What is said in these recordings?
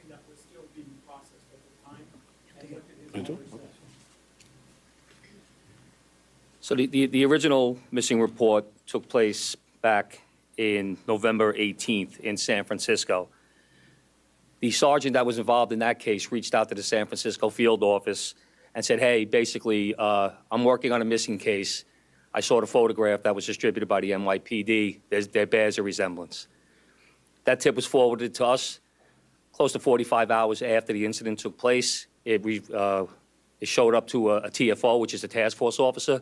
that was still being processed at the time? And what did his lawyer say? So the original missing report took place back in November 18th in San Francisco. The sergeant that was involved in that case reached out to the San Francisco field office and said, hey, basically, I'm working on a missing case. I saw the photograph that was distributed by the NYPD. There bears a resemblance. That tip was forwarded to us close to 45 hours after the incident took place. It showed up to a TFO, which is a task force officer.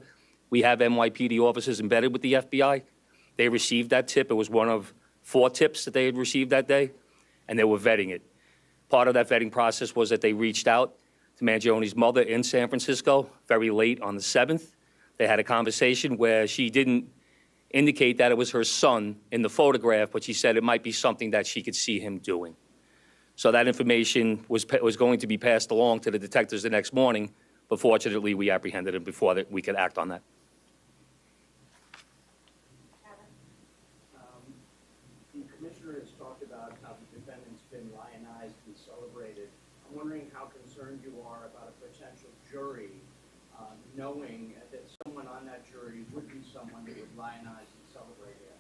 We have NYPD officers embedded with the FBI. They received that tip. It was one of 4 tips that they had received that day, and they were vetting it. Part of that vetting process was that they reached out to Mangione's mother in San Francisco very late on the 7th. They had a conversation where she didn't indicate that it was her son in the photograph, but she said it might be something that she could see him doing. So that information was going to be passed along to the detectives the next morning, but fortunately we apprehended him before we could act on that. The commissioner has talked about how the defendant's been lionized and celebrated. I'm wondering how concerned you are about a potential jury knowing that someone on that jury would be someone who would lionize and celebrate him.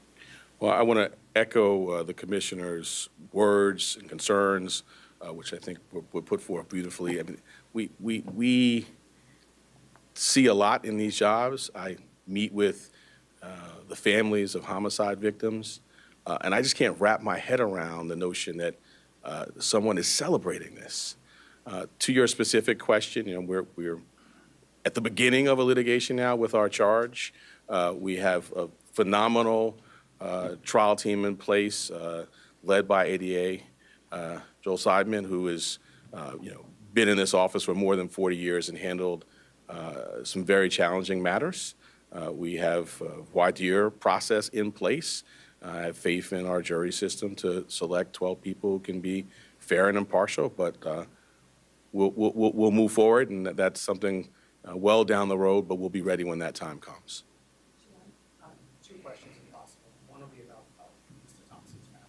Well, I want to echo the commissioner's words and concerns, which I think were put forth beautifully. I mean, we see a lot in these jobs. I meet with the families of homicide victims, and I just can't wrap my head around the notion that someone is celebrating this. To your specific question, you know, we're at the beginning of a litigation now with our charge. We have a phenomenal trial team in place, led by ADA Joel Seidman, who has been in this office for more than 40 years and handled some very challenging matters. We have a voir dire process in place. I have faith in our jury system to select 12 people who can be fair and impartial, but we'll move forward, and that's something well down the road, but we'll be ready when that time comes. 2 questions, if possible. One will be about Mr. Thompson's matter.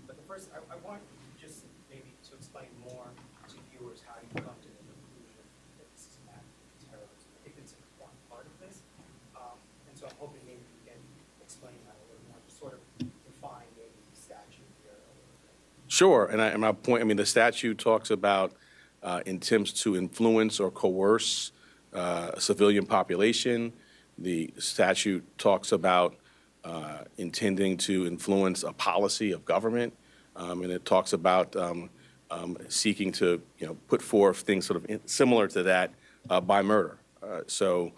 But the first, I want just maybe to explain more to viewers how you come to the conclusion that this is an act of terrorism. I think it's an important part of this. And so I'm hoping maybe you can explain that a little more, just sort of define maybe the statute here a little bit. Sure, and my point, I mean, the statute talks about attempts to influence or coerce a civilian population. The statute talks about intending to influence a policy of government, and it talks about seeking to put forth things sort of similar to that by murder. So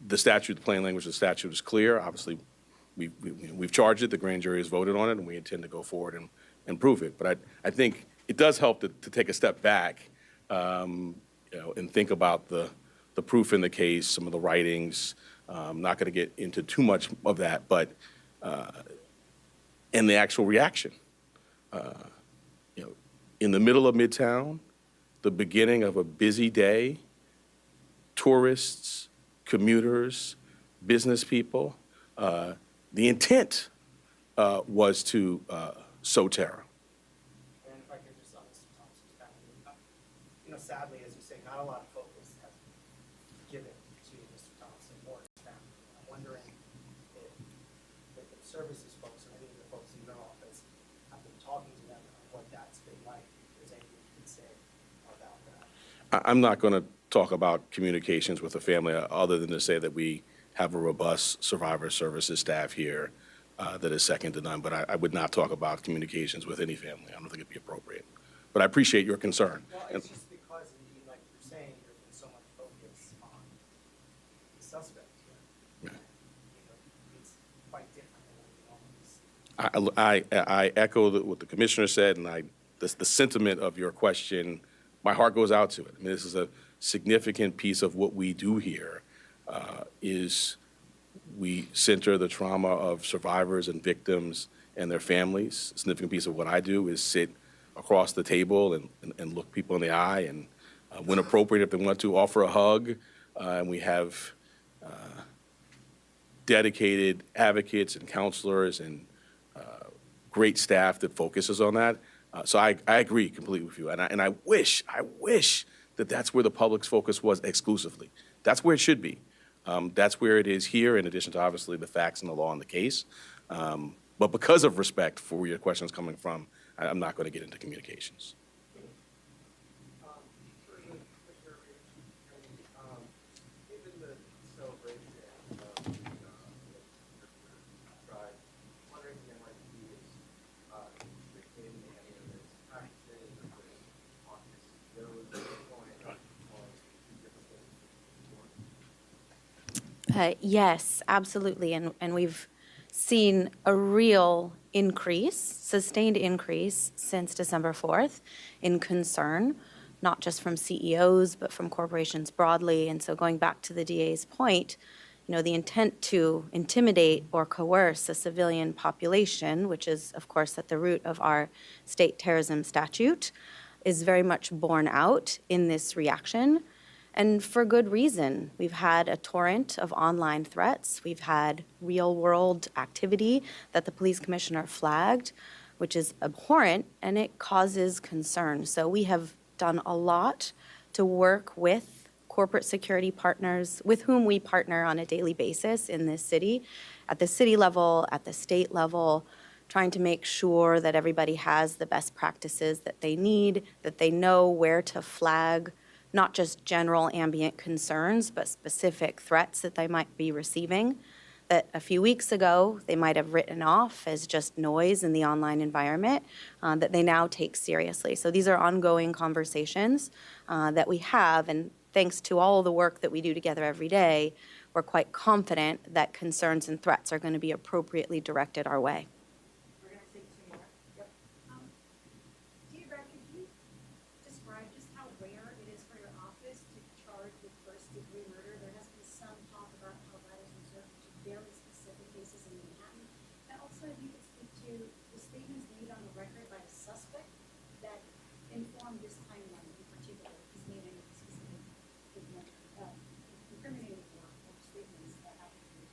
the statute, the plain language of the statute is clear. Obviously, we've charged it, the grand jury has voted on it, and we intend to go forward and prove it. But I think it does help to take a step back and think about the proof in the case, some of the writings. I'm not going to get into too much of that, but and the actual reaction. In the middle of Midtown, the beginning of a busy day, tourists, commuters, business people, the intent was to sow terror. And if I could just on Mr. Thompson's family, sadly, as you say, not a lot of focus has been given to Mr. Thompson or his family. I'm wondering if the services folks or any of the folks in your office have been talking to them on what that's been like. If there's anything you can say about that. I'm not going to talk about communications with the family other than to say that we have a robust survivor services staff here that is second to none. But I would not talk about communications with any family. I don't think it'd be appropriate. But I appreciate your concern. Well, it's just because, indeed, like you're saying, there's been so much focus on the suspect here. Yeah. It's quite different than what we normally see. I echo what the commissioner said, and the sentiment of your question, my heart goes out to it. I mean, this is a significant piece of what we do here, is we center the trauma of survivors and victims and their families. A significant piece of what I do is sit across the table and look people in the eye and, when appropriate, if they want to, offer a hug. And we have dedicated advocates and counselors and great staff that focuses on that. So I agree completely with you, and I wish that that's where the public's focus was exclusively. That's where it should be. That's where it is here, in addition to obviously the facts and the law and the case. But because of respect for where your question is coming from, I'm not going to get into communications. Given the celebration of tribe, wondering if NYPD is retaining any of its practices or on those point on Yes, absolutely. And we've seen a real increase, sustained increase since December 4th in concern, not just from CEOs, but from corporations broadly. And so going back to the DA's point, the intent to intimidate or coerce a civilian population, which is, of course, at the root of our state terrorism statute, is very much borne out in this reaction. And for good reason. We've had a torrent of online threats. We've had real-world activity that the police commissioner flagged, which is abhorrent, and it causes concern. So we have done a lot to work with corporate security partners with whom we partner on a daily basis in this city, at the city level, at the state level, trying to make sure that everybody has the best practices that they need, that they know where to flag not just general ambient concerns, but specific threats that they might be receiving that a few weeks ago they might have written off as just noise in the online environment that they now take seriously. So these are ongoing conversations that we have, and thanks to all the work that we do together every day, we're quite confident that concerns and threats are going to be appropriately directed our way. We're going to take two more. Yep. Dear Bragg, could you describe just how rare it is for your office to charge with first-degree murder? There has been some talk about how that is reserved to very specific cases in Manhattan. And also, if you could speak to the statements made on the record by a suspect that informed this timeline in particular, if he's made any specific incriminating or statements that have to be made.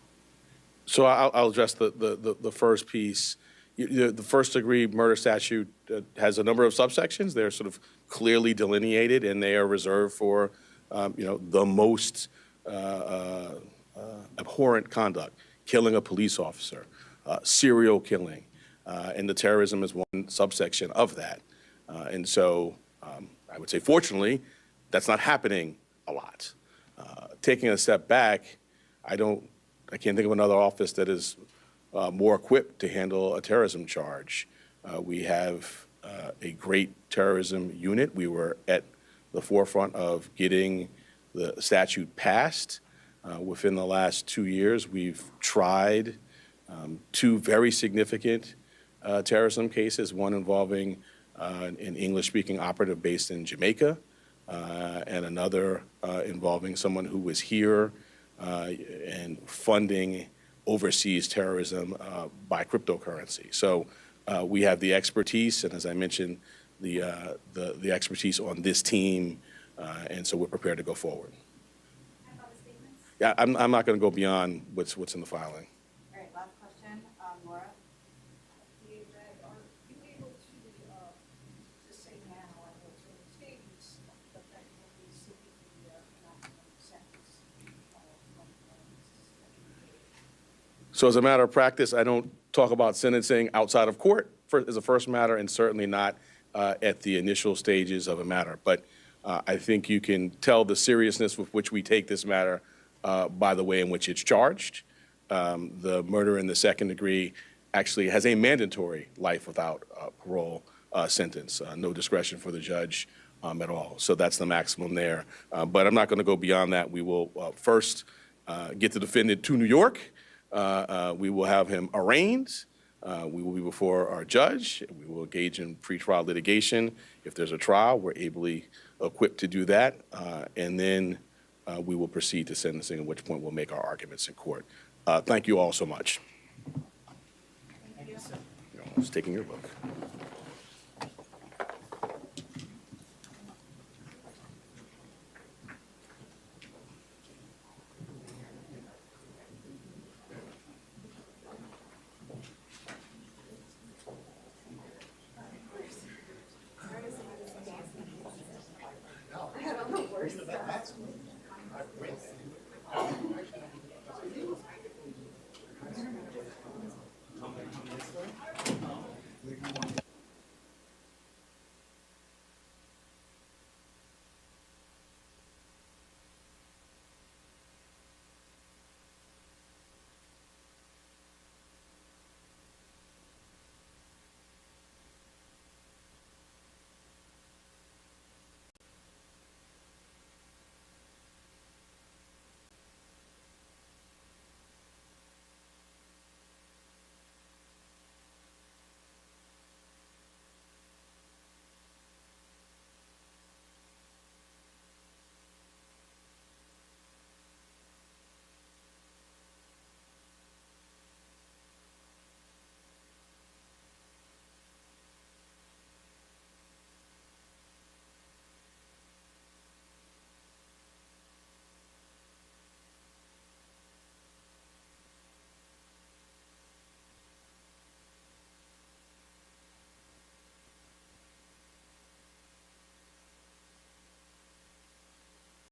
So I'll address the first piece. The first-degree murder statute has a number of subsections. They're sort of clearly delineated, and they are reserved for, the most abhorrent conduct, killing a police officer, serial killing, and the terrorism is one subsection of that. And so I would say, fortunately, that's not happening a lot. Taking a step back, I can't think of another office that is more equipped to handle a terrorism charge. We have a great terrorism unit. We were at the forefront of getting the statute passed. Within the last 2 years, we've tried two very significant terrorism cases, one involving an English-speaking operative based in Jamaica, and another involving someone who was here and funding overseas terrorism by cryptocurrency. So we have the expertise, and as I mentioned, the expertise on this team, and so we're prepared to go forward. How about the statements? Yeah, I'm not going to go beyond what's in the filing. All right, last question, Laura. Dear Bragg, are you able to say now, on what sort of statements that will be seeking the maximum sentence from So as a matter of practice, I don't talk about sentencing outside of court as a first matter, and certainly not at the initial stages of a matter. But I think you can tell the seriousness with which we take this matter by the way in which it's charged. The murder in the second degree actually has a mandatory life without parole sentence, no discretion for the judge at all. So that's the maximum there. But I'm not going to go beyond that. We will first get the defendant to New York. We will have him arraigned. We will be before our judge. We will engage in pretrial litigation. If there's a trial, we're ably equipped to do that. And then we will proceed to sentencing, at which point we'll make our arguments in court. Thank you all so much. Thank you, sir. I was taking your book.